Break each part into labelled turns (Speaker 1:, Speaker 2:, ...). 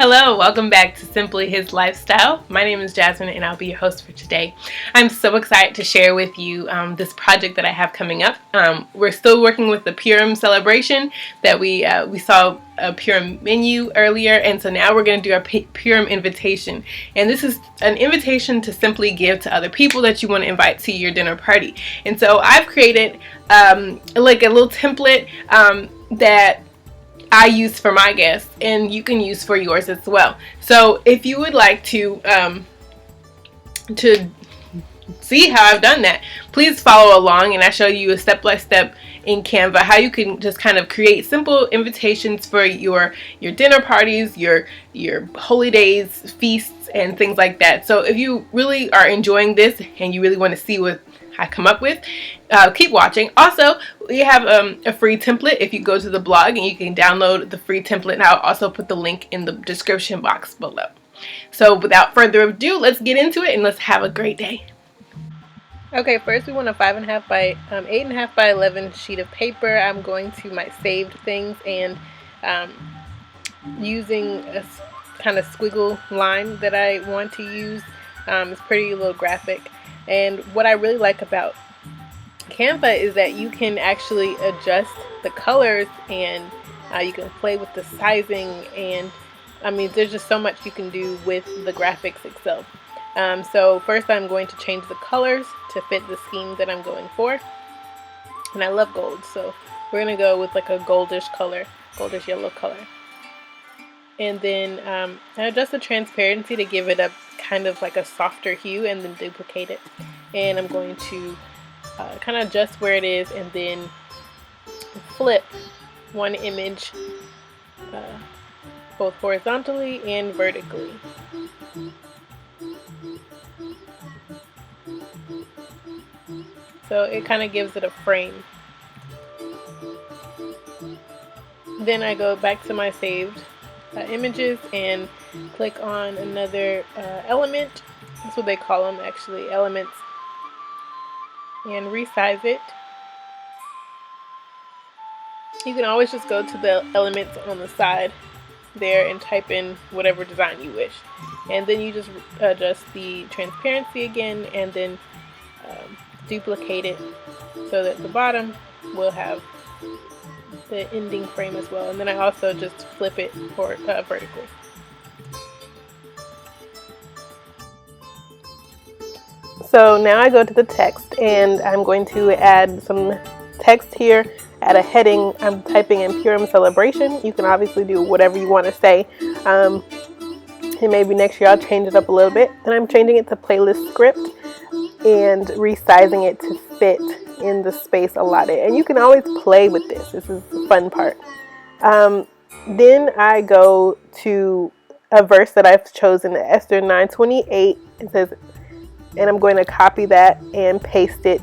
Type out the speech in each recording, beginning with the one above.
Speaker 1: Hello, welcome back to Simply His Lifestyle. My name is Jazzmin and I'll be your host for today. I'm so excited to share with you this project that I have coming up. We're still working with the Purim celebration that we saw a Purim menu earlier, and so now we're going to do our Purim invitation. And this is an invitation to simply give to other people that you want to invite to your dinner party. And so I've created like a little template that I use for my guests, and you can use for yours as well. So if you would like to see how I've done that, please follow along, and I show you a step-by-step in Canva how you can just kind of create simple invitations for your dinner parties, your holy days, feasts, and things like that. So if you really are enjoying this and you really want to see what I come up with, keep watching. Also, we have a free template if you go to the blog, and you can download the free template, and I'll also put the link in the description box below. So without further ado, let's get into it and let's have a great day. Okay, first we want a 8.5 by 11 sheet of paper. I'm going to my saved things and using a kind of squiggle line that I want to use. It's pretty little graphic. And what I really like about Canva is that you can actually adjust the colors, and you can play with the sizing, and I mean there's just so much you can do with the graphics itself. So first I'm going to change the colors to fit the scheme that I'm going for, and I love gold, so we're going to go with like a goldish yellow color. And then I adjust the transparency to give it a kind of like a softer hue, and then duplicate it. And I'm going to kind of adjust where it is, and then flip one image both horizontally and vertically. So it kind of gives it a frame. Then I go back to my saved images and click on another element. That's what they call them, actually, elements, and resize it. You can always just go to the elements on the side there and type in whatever design you wish, and then you just adjust the transparency again, and then duplicate it so that the bottom will have the ending frame as well. And then I also just flip it vertically. So now I go to the text, and I'm going to add some text here, add a heading. I'm typing in Purim celebration. You can obviously do whatever you want to say. And maybe next year I'll change it up a little bit. And I'm changing it to playlist script and resizing it to fit in the space allotted. And you can always play with this. This is the fun part. Then I go to a verse that I've chosen, Esther 9:28. It says, and I'm going to copy that and paste it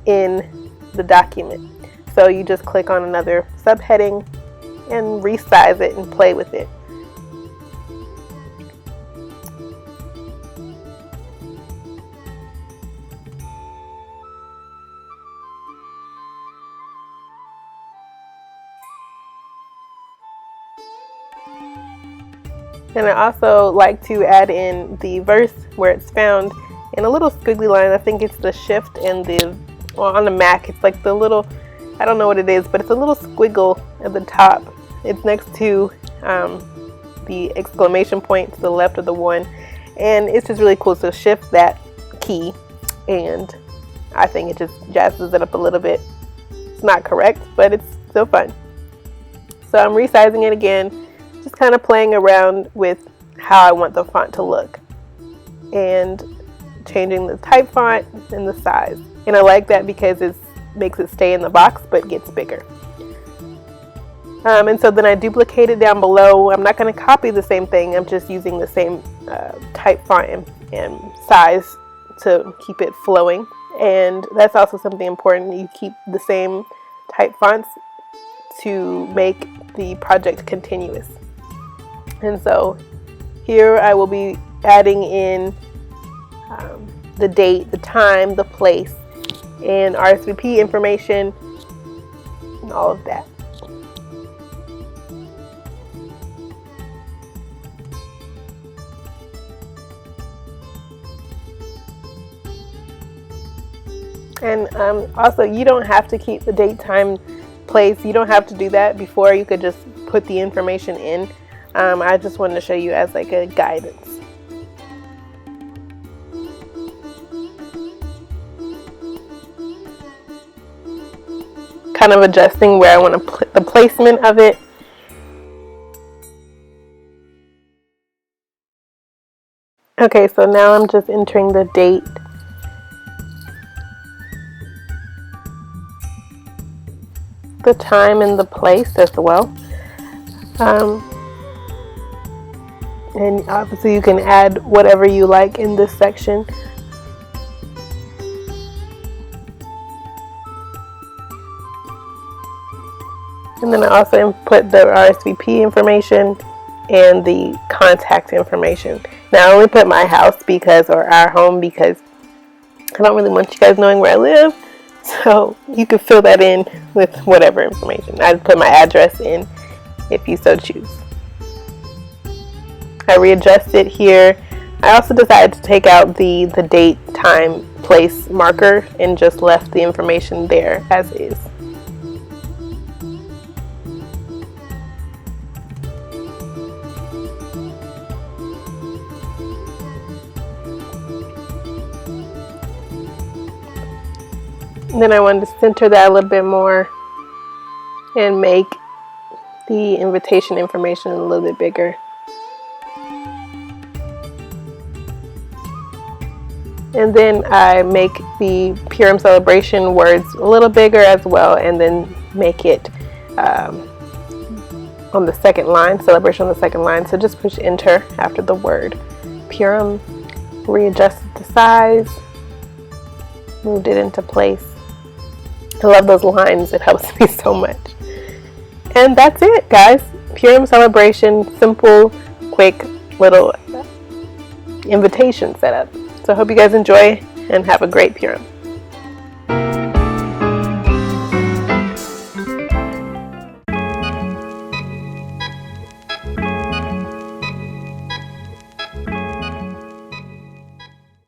Speaker 1: in the document. So you just click on another subheading and resize it and play with it. And I also like to add in the verse where it's found in a little squiggly line. I think it's the shift and on the Mac, it's like the little, I don't know what it is, but it's a little squiggle at the top. It's next to the exclamation point to the left of the one. And it's just really cool. So shift that key, and I think it just jazzes it up a little bit. It's not correct, but it's still fun. So I'm resizing it again, just kind of playing around with how I want the font to look, and changing the type font and the size. And I like that because it makes it stay in the box but gets bigger. And so then I duplicate it down below. I'm not going to copy the same thing. I'm just using the same type font and size to keep it flowing. And that's also something important. You keep the same type fonts to make the project continuous. And so here I will be adding in the date, the time, the place, and RSVP information, and all of that. And also, you don't have to keep the date, time, place. You don't have to do that before. You could just put the information in. I just wanted to show you as like a guidance. Kind of adjusting where I want to put the placement of it. Okay, so now I'm just entering the date. The time and the place as well. And obviously you can add whatever you like in this section. And then I also input the RSVP information and the contact information. Now I only put my house because, or our home, because I don't really want you guys knowing where I live. So you can fill that in with whatever information. I put my address in if you so choose. I readjust it here. I also decided to take out the date, time, place marker and just left the information there as is. And then I wanted to center that a little bit more and make the invitation information a little bit bigger. And then I make the Purim celebration words a little bigger as well, and then make it on the second line, celebration on the second line. So just push enter after the word Purim, readjusted the size, moved it into place. I love those lines, it helps me so much. And that's it, guys. Purim celebration, simple, quick little invitation setup. So I hope you guys enjoy and have a great Purim.